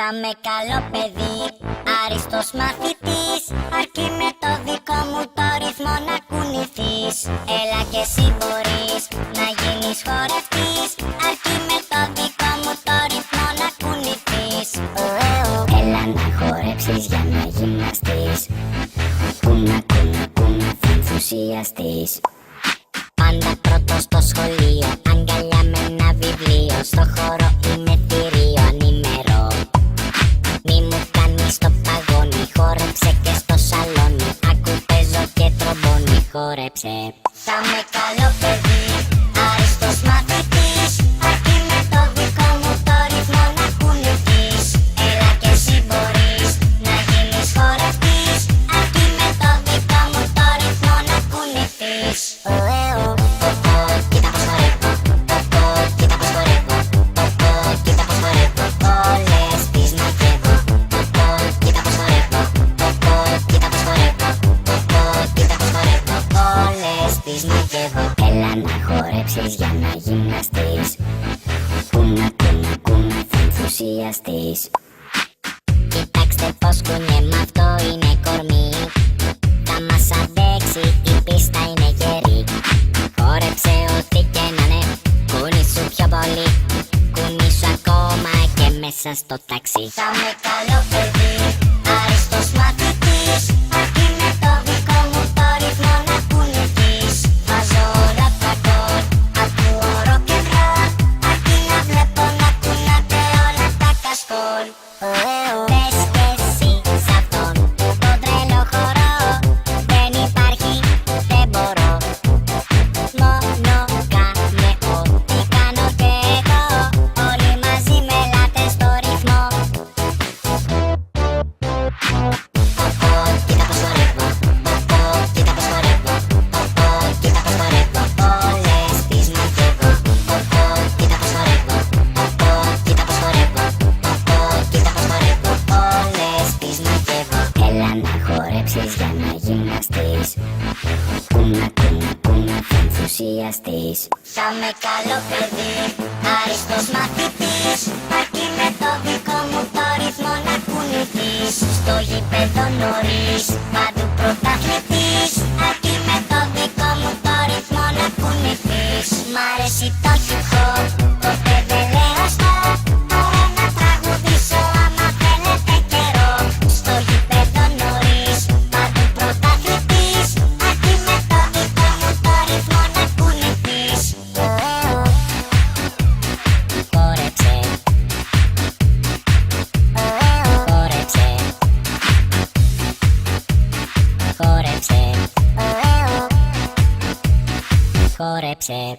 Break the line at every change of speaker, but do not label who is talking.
Θα με καλό παιδί, άριστος μαθητής, αρκεί με το δικό μου το ρυθμό να κουνηθείς. Έλα κι εσύ μπορείς να γίνεις χορευτής, αρκεί με το δικό μου το ρυθμό να κουνηθείς. Έλα να χορέψεις για να γυμναστείς, κούνα κούνα κούνα θα ενθουσιαστείς. Πάντα πρώτος στο σχολείο, αγκαλιά με ένα βιβλίο, στο χώρο είμαι θηρίο, ανήμερο. Μη μου κάνεις το παγόνι, χόρεψε και στο σαλόνι, άκου παίζω και τρομπόνι, χόρεψε. Θα με καλό παιδί, άριστος μαθητής, αρκεί με το δικό μου το ρυθμό να κουνηθείς. Έλα κι εσύ μπορείς να γίνεις χορευτής, αρκεί με το δικό μου το ρυθμό να κουνηθείς. Κοίτα πως χορεύω, κοίτα πως χορεύω, κοίτα πως χορεύω, όλες τις μαγεύω. Κοίτα πως χορεύω, κοίτα πως χορεύω, κοίτα πως χορεύω, όλες τις μαγεύω. Έλα να χορέψεις για να γυμναστείς, κούνα κούνα κούνα θα ενθουσιαστείς. Κοιτάξτε πως κουνιέμαι, αυτό είναι κορμί, θα μας αντέξει, η πίστα είναι γερή. Χόρεψε ό,τι και να είναι, κουνήσου πιο πολύ, κουνήσου ακόμα και μέσα στο ταξί. Θα με καλό παιδί, άριστος μαθητής, αρκεί με το δικό μου το ρυθμό να κουνηθείς. Βάζω όλα τα κόρ, ακούω rock and roll, αρκεί να βλέπω να κουνάτε όλα τα κασκόλ. Πες και εσύ σ' αυτόν τον τρελό χορό, δεν υπάρχει, δεν μπορώ. Μόνο κάνε ό,τι κάνω και εγώ, όλοι μαζί με ελάτε στο ρυθμό. Κοίτα πως χορεύω, κοίτα πως χορεύω, κοίτα πως χορεύω, όλες τις μαγεύω. Κοίτα πως χορεύω, κοίτα πως χορεύω, κοίτα πως χορεύω, όλες τις μαγεύω. Έλα να χορέψεις για να γυμναστείς, κούνα κούνα κούνα θα ενθουσιαστείς. Θα με καλό παιδί, άριστος μαθητής, αρκεί με το δικό μου το ρυθμό να κουνηθείς. Στο γήπεδο νωρίς, παντού πρωταθλητής, αρκεί με το δικό μου το ρυθμό να κουνηθείς. Μ' αρέσει το hip hop, ποτέ δεν λέω stop, μπορώ να τραγουδήσω άμα θέλετε καιρό. Στο γήπεδο νωρίς, παντού πρωταθλητής, αρκεί με το δικό μου το ρυθμό να κουνηθείς. Χόρεψε, χόρεψε, χόρεψε, χόρεψε.